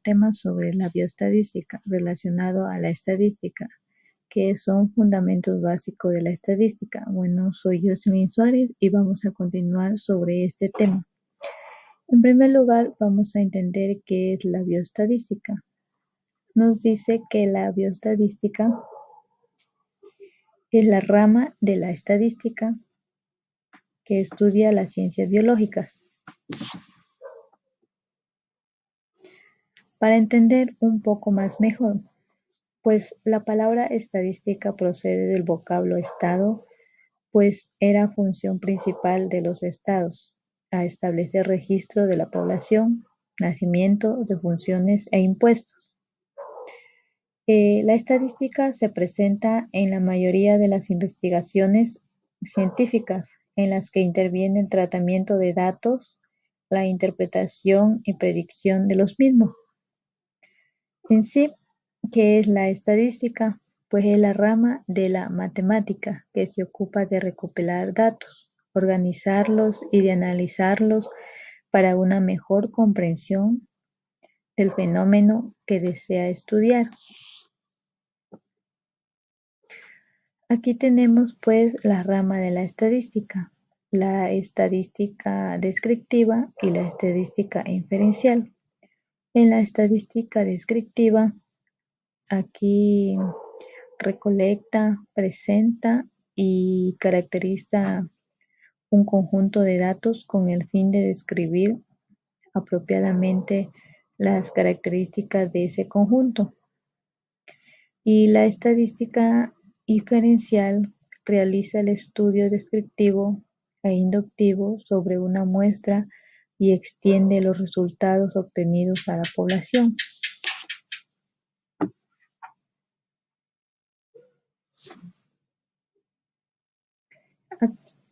tema sobre la bioestadística relacionado a la estadística, que son fundamentos básicos de la estadística. Bueno, soy Jocelyn Suárez y vamos a continuar sobre este tema. En primer lugar, vamos a entender qué es la bioestadística. Nos dice que la bioestadística es la rama de la estadística que estudia las ciencias biológicas. Para entender un poco más mejor, pues la palabra estadística procede del vocablo estado, pues era función principal de los estados, a establecer registro de la población, nacimiento, defunciones e impuestos. La estadística se presenta en la mayoría de las investigaciones científicas en las que interviene el tratamiento de datos, la interpretación y predicción de los mismos. En sí, ¿qué es la estadística? Pues es la rama de la matemática que se ocupa de recopilar datos, organizarlos y de analizarlos para una mejor comprensión del fenómeno que desea estudiar. Aquí tenemos pues la rama de la estadística descriptiva y la estadística inferencial. En la estadística descriptiva, aquí recolecta, presenta y caracteriza un conjunto de datos con el fin de describir apropiadamente las características de ese conjunto. Y la estadística inferencial realiza el estudio descriptivo e inductivo sobre una muestra y extiende los resultados obtenidos a la población.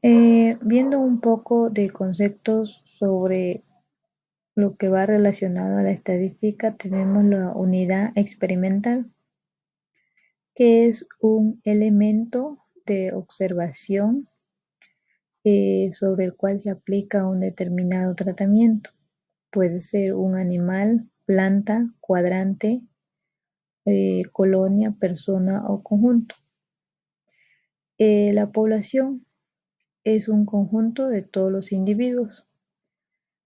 Viendo un poco de conceptos sobre lo que va relacionado a la estadística, tenemos la unidad experimental, que es un elemento de observación sobre el cual se aplica un determinado tratamiento. Puede ser un animal, planta, cuadrante, colonia, persona o conjunto. La población es un conjunto de todos los individuos,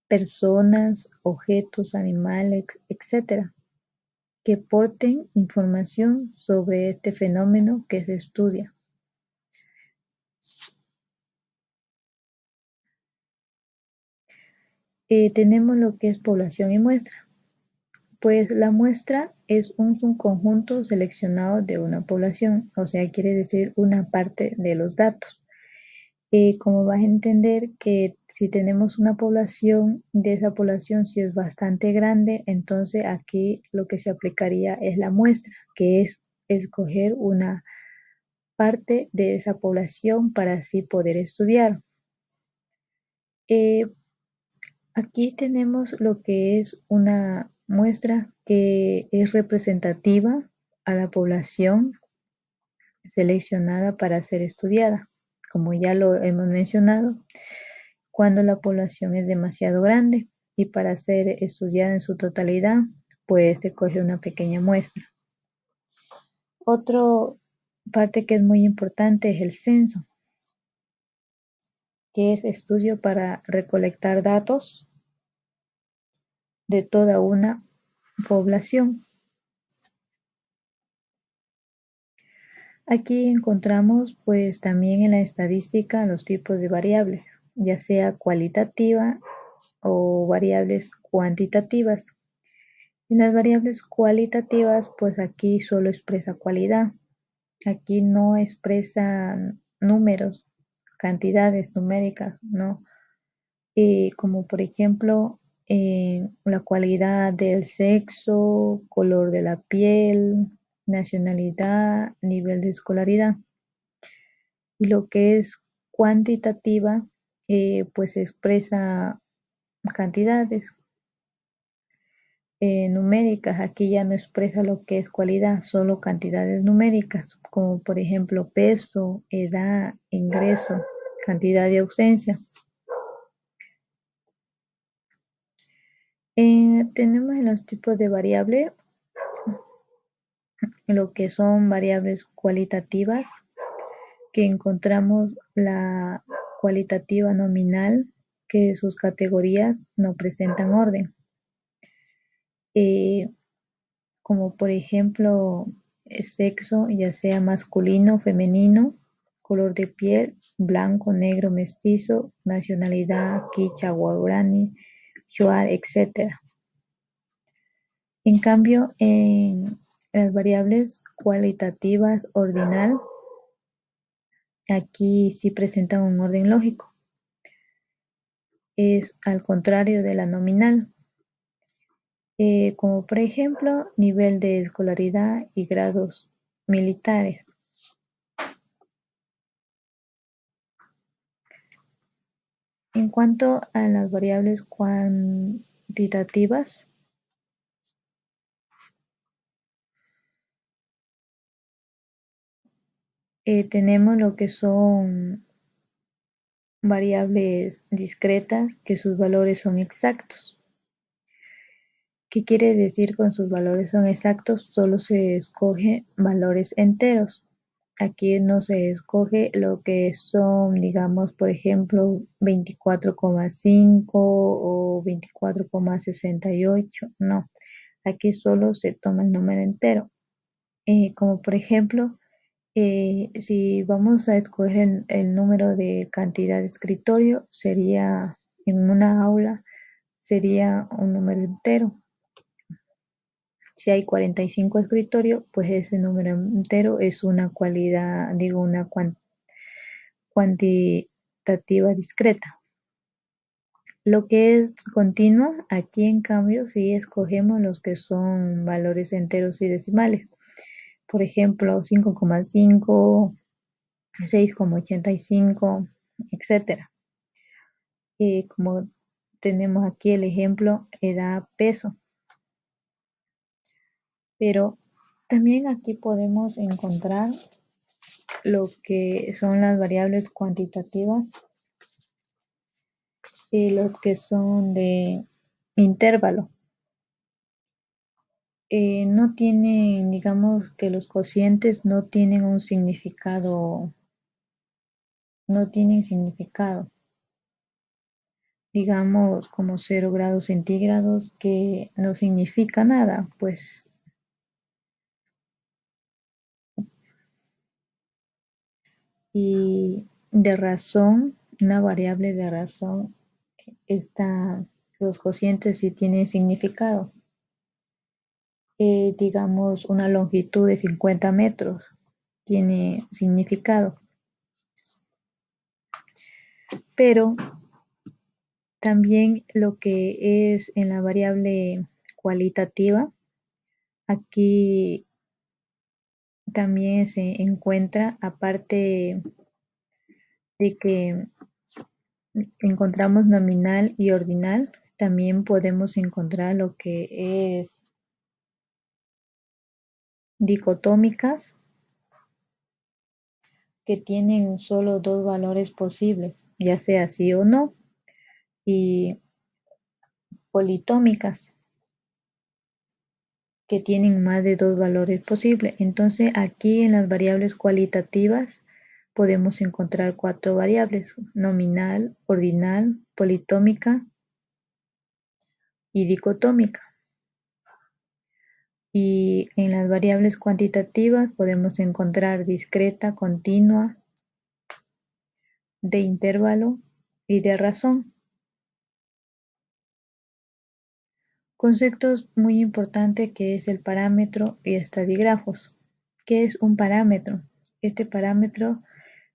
personas, objetos, animales, etc., que porten información sobre este fenómeno que se estudia. Tenemos lo que es población y muestra. Pues la muestra es un subconjunto seleccionado de una población, o sea, quiere decir una parte de los datos. Como vas a entender que si tenemos una población, de esa población si es bastante grande, entonces aquí lo que se aplicaría es la muestra, que es escoger una parte de esa población para así poder estudiar. Aquí tenemos lo que es una muestra que es representativa a la población seleccionada para ser estudiada. Como ya lo hemos mencionado, cuando la población es demasiado grande y para ser estudiada en su totalidad, pues se coge una pequeña muestra. Otra parte que es muy importante es el censo, que es estudio para recolectar datos de toda una población. Aquí encontramos pues también en la estadística los tipos de variables, ya sea cualitativa o variables cuantitativas. En las variables cualitativas pues aquí solo expresa cualidad, aquí no expresa números, cantidades numéricas, ¿no? Como por ejemplo la cualidad del sexo, color de la piel, nacionalidad, nivel de escolaridad. Y lo que es cuantitativa, pues expresa cantidades numéricas. Aquí ya no expresa lo que es cualidad, solo cantidades numéricas, como por ejemplo peso, edad, ingreso, cantidad de ausencia. Tenemos en los tipos de variable lo que son variables cualitativas, que encontramos la cualitativa nominal, que sus categorías no presentan orden, eh, como por ejemplo sexo, ya sea masculino, femenino, color de piel, blanco, negro, mestizo, nacionalidad, quichua, guaraní, shuar, etc. En cambio, en las variables cualitativas ordinal, aquí sí presentan un orden lógico. Es al contrario de la nominal, como por ejemplo nivel de escolaridad y grados militares. En cuanto a las variables cuantitativas, tenemos lo que son variables discretas, que sus valores son exactos. ¿Qué quiere decir con sus valores son exactos? Solo se escoge valores enteros. Aquí no se escoge lo que son, digamos, por ejemplo, 24,5 o 24,68. No, aquí solo se toma el número entero. Como por ejemplo, si vamos a escoger el número de cantidad de escritorio, sería en una aula, sería un número entero. Si hay 45 escritorios, pues ese número entero es una cualidad, digo, una cuantitativa discreta. Lo que es continuo, aquí en cambio sí escogemos los que son valores enteros y decimales. Por ejemplo, 5,5, 6,85, etcétera. Como tenemos aquí el ejemplo, edad, peso. Pero también aquí podemos encontrar lo que son las variables cuantitativas y los que son de intervalo. No tienen, digamos que los cocientes no tienen un significado, no tienen significado. Digamos como 0 grados centígrados, que no significa nada, pues. Y de razón, una variable de razón, los cocientes sí tienen significado. Digamos, una longitud de 50 metros tiene significado. Pero también lo que es en la variable cualitativa, aquí también se encuentra, aparte de que encontramos nominal y ordinal, también podemos encontrar lo que es dicotómicas, que tienen solo dos valores posibles, ya sea sí o no, y politómicas, que tienen más de dos valores posibles. Entonces aquí en las variables cualitativas podemos encontrar cuatro variables: nominal, ordinal, politómica y dicotómica. Y en las variables cuantitativas podemos encontrar discreta, continua, de intervalo y de razón. Conceptos muy importantes, que es el parámetro y estadígrafos. ¿Qué es un parámetro? Este parámetro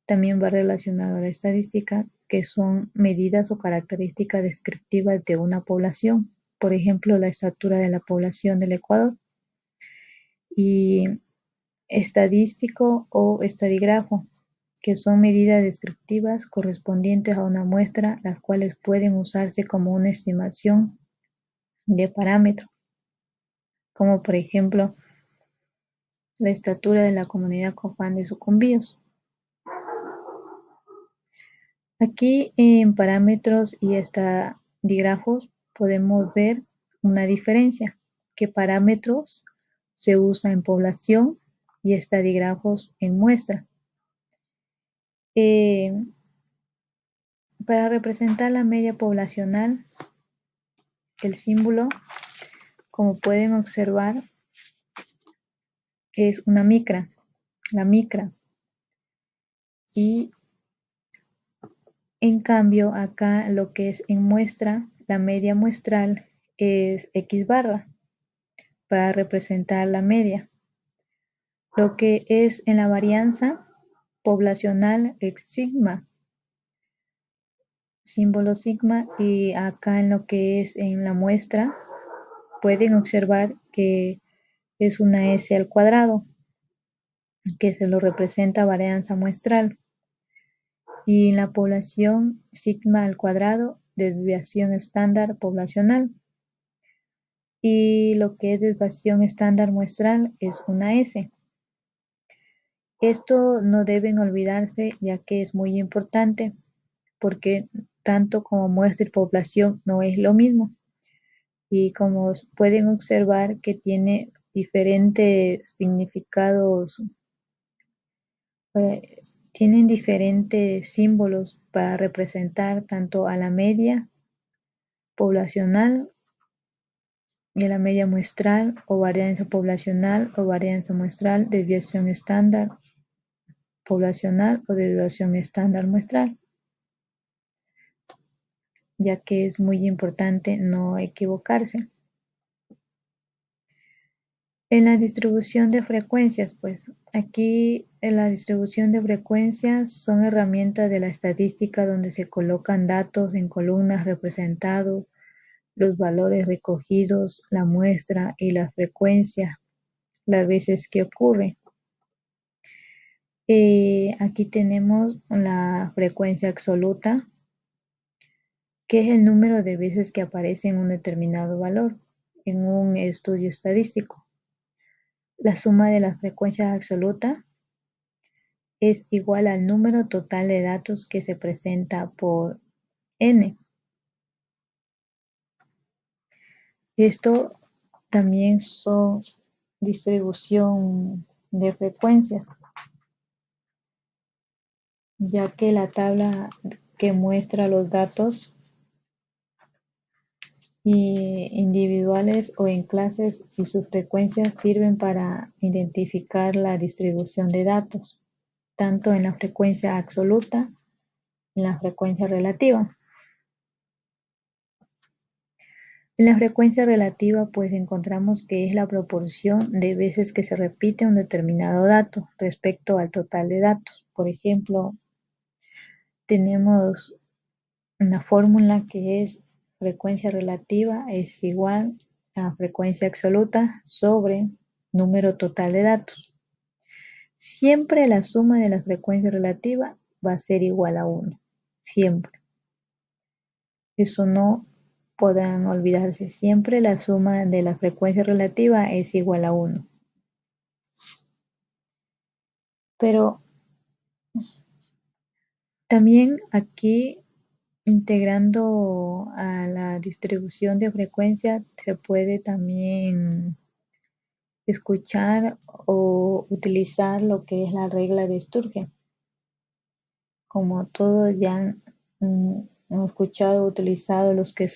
también va relacionado a la estadística, que son medidas o características descriptivas de una población. Por ejemplo, la estatura de la población del Ecuador. Y estadístico o estadígrafo, que son medidas descriptivas correspondientes a una muestra, las cuales pueden usarse como una estimación de parámetro, como por ejemplo la estatura de la comunidad Copán de Sucumbíos. Aquí en parámetros y estadígrafos podemos ver una diferencia, qué parámetros se usa en población y estadígrafos en muestra. Eh, para representar la media poblacional, el símbolo, como pueden observar, es una micra, la micra. Y en cambio, acá lo que es en muestra, la media muestral es X barra para representar la media. Lo que es en la varianza poblacional es sigma, símbolo sigma, y acá en lo que es en la muestra pueden observar que es una S al cuadrado, que se lo representa varianza muestral. Y en la población, sigma al cuadrado, desviación estándar poblacional. Y lo que es desviación estándar muestral es una S. Esto no deben olvidarse ya que es muy importante porque tanto como muestra y población no es lo mismo. Y como pueden observar que tiene diferentes significados, eh, tienen diferentes símbolos para representar tanto a la media poblacional y a la media muestral o varianza poblacional o varianza muestral, desviación estándar poblacional o desviación estándar muestral, ya que es muy importante no equivocarse. En la distribución de frecuencias, pues aquí en la distribución de frecuencias son herramientas de la estadística donde se colocan datos en columnas representados, los valores recogidos, la muestra y la frecuencia, las veces que ocurre. Aquí tenemos la frecuencia absoluta, que es el número de veces que aparece en un determinado valor en un estudio estadístico. La suma de las frecuencias absolutas es igual al número total de datos que se presenta por n. Esto también son distribución de frecuencias, ya que la tabla que muestra los datos individuales o en clases y sus frecuencias sirven para identificar la distribución de datos, tanto en la frecuencia absoluta y en la frecuencia relativa. En la frecuencia relativa, pues encontramos que es la proporción de veces que se repite un determinado dato respecto al total de datos. Por ejemplo, tenemos una fórmula que es frecuencia relativa es igual a frecuencia absoluta sobre número total de datos. Siempre la suma de la frecuencia relativa va a ser igual a 1. Siempre. Eso no podrán olvidarse. Siempre la suma de la frecuencia relativa es igual a 1. Pero también aquí, integrando a la distribución de frecuencia, se puede también escuchar o utilizar lo que es la regla de Sturgeon. Como todos ya han escuchado o utilizado los que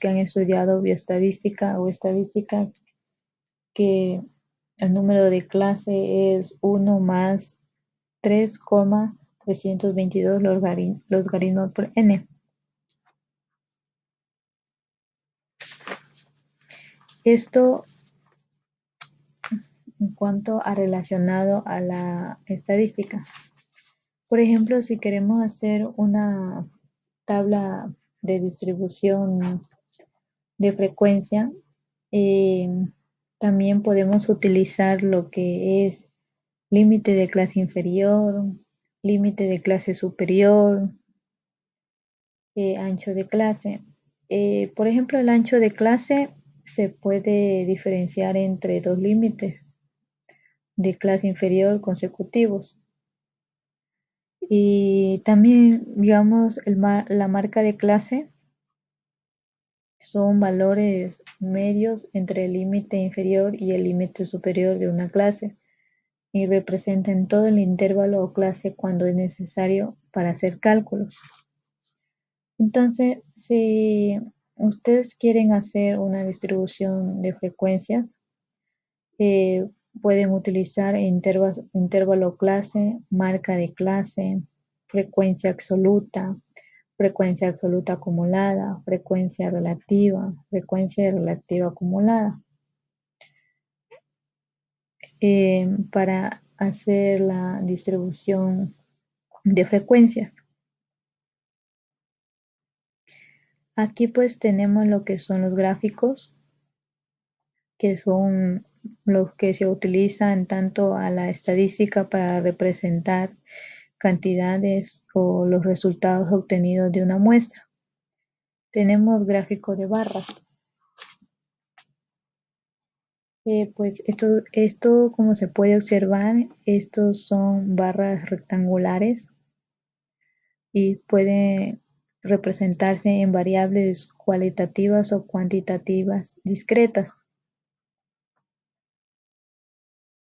han estudiado bioestadística o estadística, que el número de clase es 1 más 3,322 logaritmo por n. Esto en cuanto a relacionado a la estadística. Por ejemplo, si queremos hacer una tabla de distribución de frecuencia, eh, también podemos utilizar lo que es límite de clase inferior, límite de clase superior, ancho de clase. Por ejemplo, el ancho de clase se puede diferenciar entre dos límites de clase inferior consecutivos. Y también, digamos, la marca de clase Son valores medios entre el límite inferior y el límite superior de una clase y representan todo el intervalo o clase cuando es necesario para hacer cálculos. Entonces, si ustedes quieren hacer una distribución de frecuencias, eh, pueden utilizar intervalo clase, marca de clase, frecuencia absoluta acumulada, frecuencia relativa acumulada, para hacer la distribución de frecuencias. Aquí pues tenemos lo que son los gráficos, que son los que se utilizan tanto a la estadística para representar cantidades o los resultados obtenidos de una muestra. Tenemos gráfico de barras. Pues esto, como se puede observar, estos son barras rectangulares y pueden representarse en variables cualitativas o cuantitativas discretas.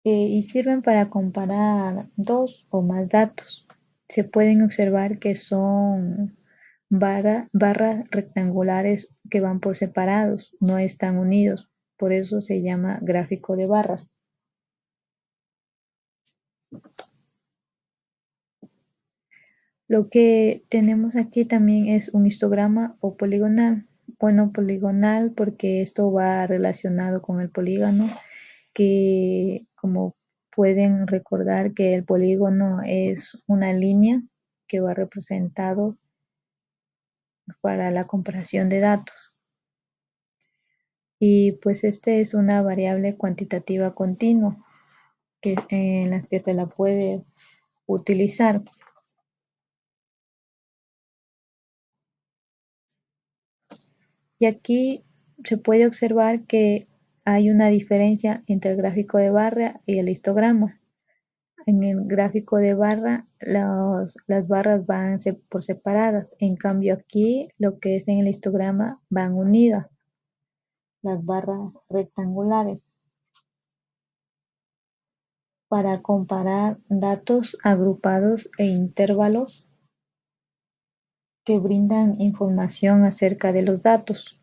Y sirven para comparar dos o más datos. Se pueden observar que son barras rectangulares que van por separados, no están unidos. Por eso se llama gráfico de barras. Lo que tenemos aquí también es un histograma o poligonal. Bueno, poligonal porque esto va relacionado con el polígono, que como pueden recordar que el polígono es una línea que va representado para la comparación de datos. Y pues este es una variable cuantitativa continua en las que se la puede utilizar. Y aquí se puede observar que hay una diferencia entre el gráfico de barra y el histograma. En el gráfico de barra, las barras van por separadas. En cambio aquí, lo que es en el histograma, van unidas las barras rectangulares para comparar datos agrupados e intervalos que brindan información acerca de los datos.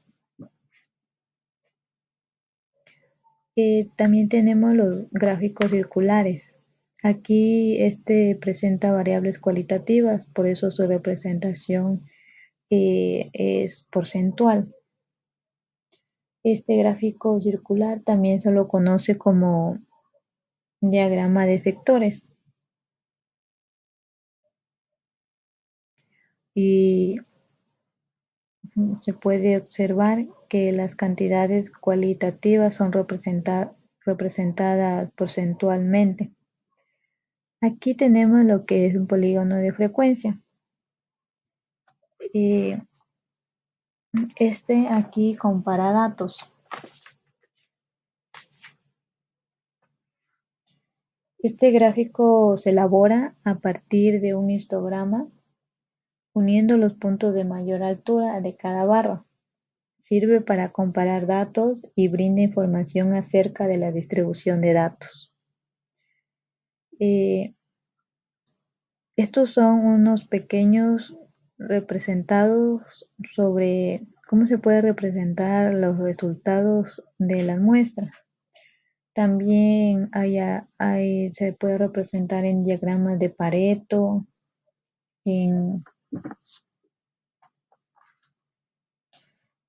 También tenemos los gráficos circulares. Aquí este presenta variables cualitativas, por eso su representación es porcentual. Este gráfico circular también se lo conoce como diagrama de sectores. Y se puede observar que las cantidades cualitativas son representadas porcentualmente. Aquí tenemos lo que es un polígono de frecuencia. Este aquí compara datos. Este gráfico se elabora a partir de un histograma uniendo los puntos de mayor altura de cada barra. Sirve para comparar datos y brinda información acerca de la distribución de datos. Estos son unos pequeños representados sobre cómo se puede representar los resultados de las muestras. También se puede representar en diagramas de Pareto, en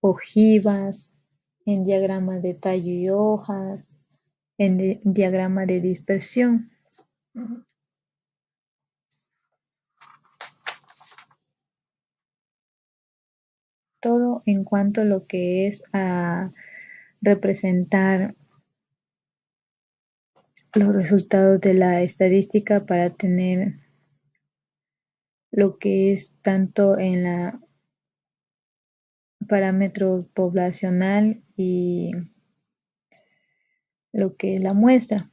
ojivas, en diagramas de tallo y hojas, en diagrama de dispersión. Todo en cuanto a lo que es a representar los resultados de la estadística para tener lo que es tanto en la parámetro poblacional y lo que es la muestra.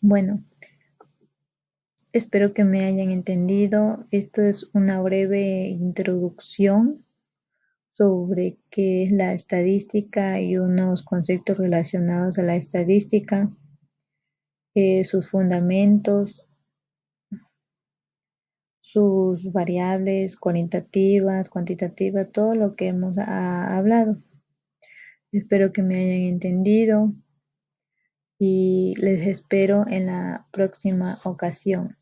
Bueno, espero que me hayan entendido. Esto es una breve introducción sobre qué es la estadística y unos conceptos relacionados a la estadística, sus fundamentos, sus variables cualitativas, cuantitativas, todo lo que hemos hablado. Espero que me hayan entendido y les espero en la próxima ocasión.